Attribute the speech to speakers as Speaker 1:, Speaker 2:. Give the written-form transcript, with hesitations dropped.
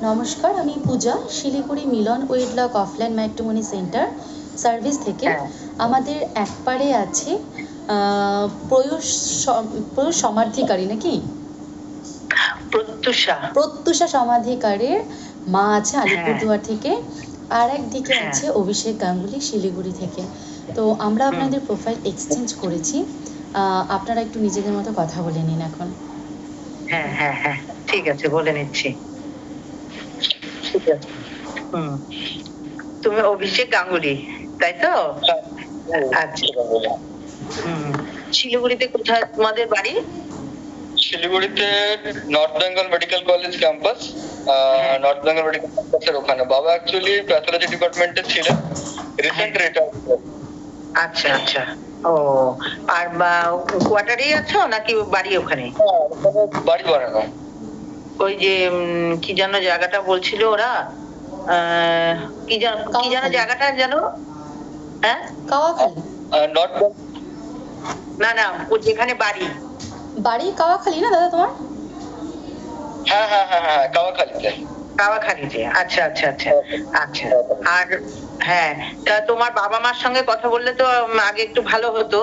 Speaker 1: নমস্কার, আমি পূজা, শিলিগুড়ি মিলন ওয়েডলক offline matrimony centre service থেকে। আমাদের একপারে আছে প্রয়ূষ সমাধিকারী নাকি প্রত্যুষা সমাধিকারীর মা আছে আলিপুরদুয়ার থেকে, আর একদিকে আছে অভিষেক গাঙ্গুলি শিলিগুড়ি থেকে। তো আমরা আপনাদের প্রোফাইল এক্সচেঞ্জ করেছি, আপনারা একটু নিজেদের মতো কথা বলে নিন এখন।
Speaker 2: হ্যাঁ হ্যাঁ হ্যাঁ, ঠিক আছে, বলে নিচ্ছি। ঠিক আছে। তুমি অভিষেক গাঙ্গুলি, তাই তো? আচ্ছা। শিলিগুড়িতে কোথায় তোমাদের বাড়ি?
Speaker 3: শিলিগুড়িতে north Bengal medical college campus, north Bengal medical ক্যাম্পাসের ওখানে। বাবা অ্যাকচুয়ালি প্যাথোলজি ডিপার্টমেন্টে ছিলেন, রিসেন্ট রিটায়ার্ড।
Speaker 2: আচ্ছা আচ্ছা। ও, আর কোয়ার্টারেই আছো নাকি বাড়ি ওখানে?
Speaker 3: বাড়ি বানানো।
Speaker 2: ওই যে কি যেন জায়গাটা বলছিল ওরা, কি যেন জায়গাটা জানো? হ্যাঁ,
Speaker 1: কাওয়াখালী।
Speaker 3: নর্থ,
Speaker 2: না না, ও যেখানে বাড়ি
Speaker 1: কাওয়াখালী না দাদা তোমার?
Speaker 3: হ্যাঁ হ্যাঁ হ্যাঁ হ্যাঁ, কাওয়াখালীতে।
Speaker 2: আচ্ছা আচ্ছা আচ্ছা আচ্ছা। আর হ্যাঁ, তা তোমার বাবা মার সঙ্গে কথা বললে তো আগে একটু ভালো হতো।